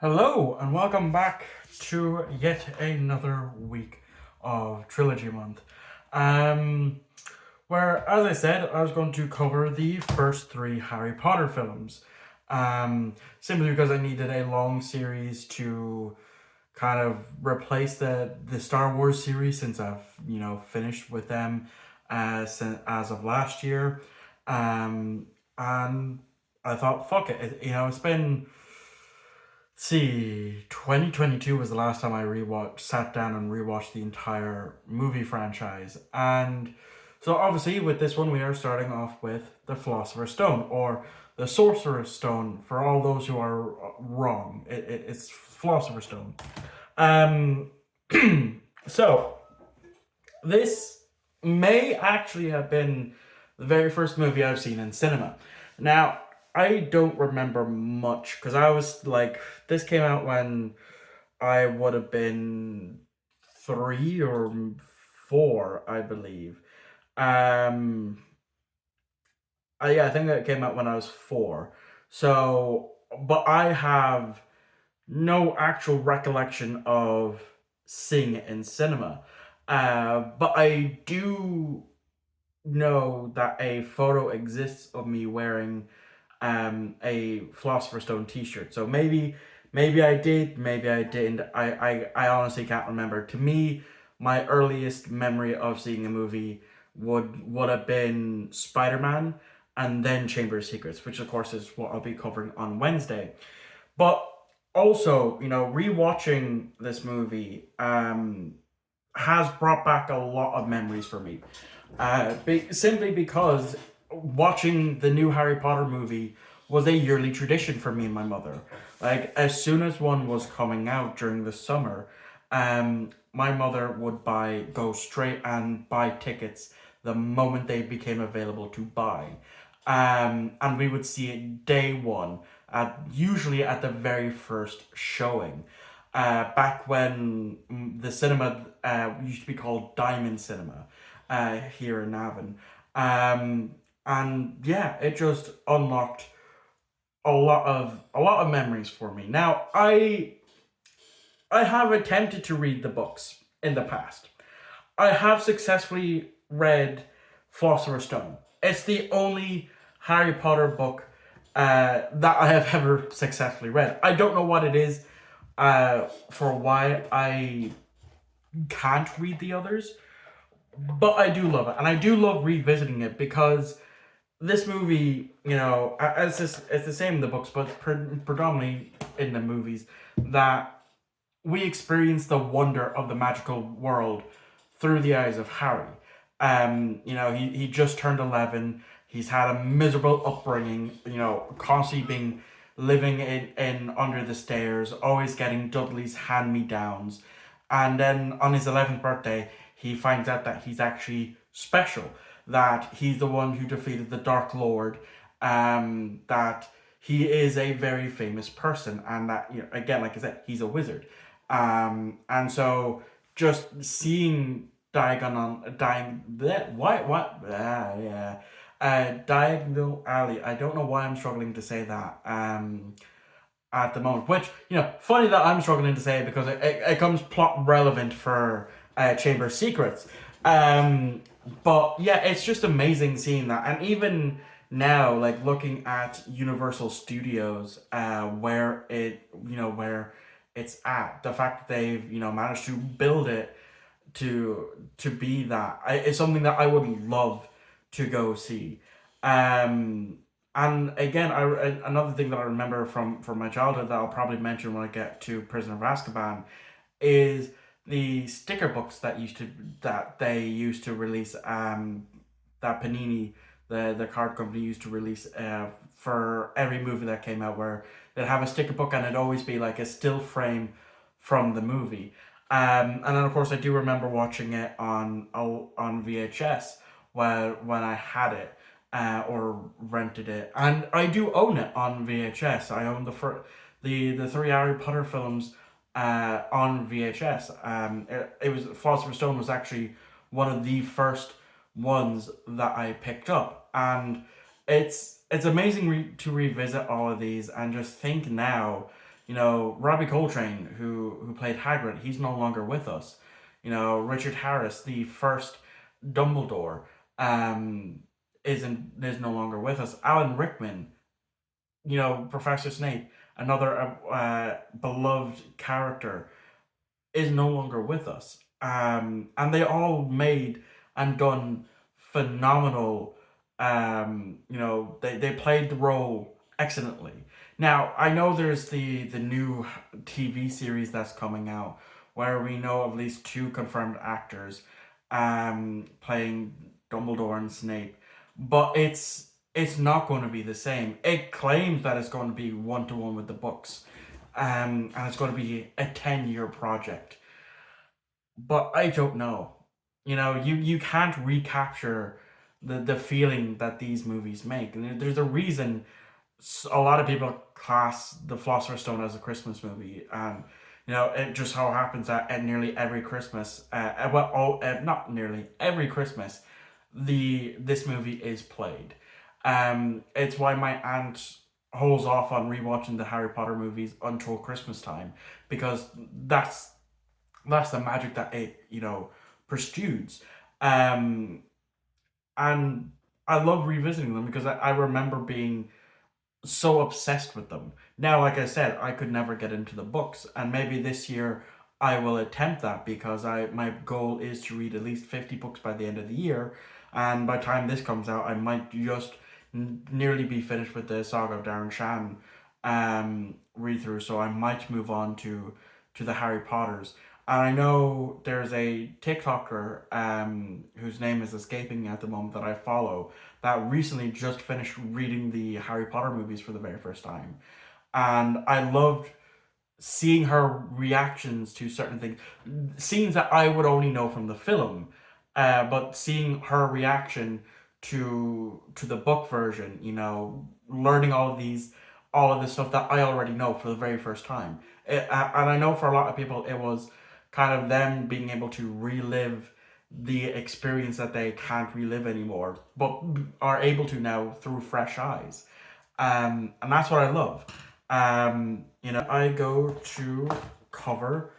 Hello and welcome back to yet another week of Trilogy Month. Um, where, as I said, I was going to cover the first three Harry Potter films. Simply because I needed a long series to kind of replace the Star Wars series since I've finished with them as of last year. And I thought, fuck it, it's been see, 2022 was the last time I sat down and rewatched the entire movie franchise. And so, obviously, with this one, we are starting off with the Philosopher's Stone, or the Sorcerer's Stone, for all those who are wrong. It's Philosopher's Stone. Um, so, this may actually have been the very first movie I've seen in cinema. Now, I don't remember much because I was like, this came out when I would have been 3 or 4, I believe. Um, yeah, I think it came out when I was 4. So, but I have no actual recollection of seeing it in cinema. But I do know that a photo exists of me wearing a Philosopher's Stone T-shirt. So maybe I did, maybe I didn't. I honestly can't remember. To me, my earliest memory of seeing a movie would have been Spider-Man and then Chamber of Secrets, which of course is what I'll be covering on Wednesday. But also, rewatching this movie has brought back a lot of memories for me. Simply because watching the new Harry Potter movie was a yearly tradition for me and my mother. Like, as soon as one was coming out during the summer, my mother would go straight and buy tickets the moment they became available to buy. And we would see it day one, usually at the very first showing. Back when the cinema used to be called Diamond Cinema here in Navan. And yeah, it just unlocked a lot of memories for me. Now, I have attempted to read the books in the past. I have successfully read Philosopher's Stone. It's the only Harry Potter book that I have ever successfully read. I don't know what it is for why I can't read the others, but I do love it, and I do love revisiting it because this movie, it's the same in the books, but predominantly in the movies, that we experience the wonder of the magical world through the eyes of Harry. He just turned 11. He's had a miserable upbringing, constantly being living in under the stairs, always getting Dudley's hand-me-downs. And then on his 11th birthday, he finds out that he's actually special, that he's the one who defeated the Dark Lord, that he is a very famous person, and that, again, like I said, he's a wizard. And so just seeing Diagon on dying what yeah Diagonal Alley. I don't know why I'm struggling to say that at the moment. Which, funny that I'm struggling to say it because it comes plot relevant for Chamber of Secrets. But yeah, it's just amazing seeing that, and even now, like looking at Universal Studios, where it's at, the fact that they've managed to build it to be that, it's something that I would love to go see. Um, and again, another thing that I remember from my childhood that I'll probably mention when I get to Prisoner of Azkaban is the sticker books that they used to release, that Panini, the card company, used to release for every movie that came out, where they'd have a sticker book and it'd always be like a still frame from the movie. And then of course I do remember watching it on VHS when I had it, or rented it, and I do own it on VHS. I own the three Harry Potter films on VHS. It was Philosopher's Stone was actually one of the first ones that I picked up, and it's amazing to revisit all of these and just think now Robbie Coltrane, who played Hagrid, he's no longer with us. Richard Harris, the first Dumbledore, um, is no longer with us. Alan Rickman, Professor Snape, another beloved character, is no longer with us. And they all made and done phenomenal. They played the role excellently. Now I know there's the new TV series that's coming out where we know of at least two confirmed actors playing Dumbledore and Snape, but it's not going to be the same. It claims that it's going to be one to one with the books, and it's going to be a 10-year project. But I don't know. You can't recapture the feeling that these movies make. And there's a reason a lot of people class The Philosopher's Stone as a Christmas movie. And, it just so happens that at nearly every Christmas, not nearly every Christmas, this movie is played. It's why my aunt holds off on rewatching the Harry Potter movies until Christmas time, because that's the magic that it pursues. Um, and I love revisiting them because I remember being so obsessed with them. Now, like I said, I could never get into the books, and maybe this year I will attempt that because my goal is to read at least 50 books by the end of the year, and by the time this comes out, I might just nearly be finished with the Saga of Darren Shan read through. So I might move on to the Harry Potters. And I know there's a TikToker whose name is escaping me at the moment that I follow that recently just finished reading the Harry Potter movies for the very first time. And I loved seeing her reactions to certain things, scenes that I would only know from the film, but seeing her reaction to the book version, learning all of this stuff that I already know for the very first time. And I know for a lot of people, it was kind of them being able to relive the experience that they can't relive anymore, but are able to now through fresh eyes. And that's what I love. I go to cover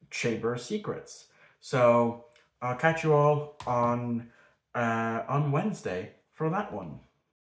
Chamber of Secrets. So I'll catch you all on Wednesday for that one.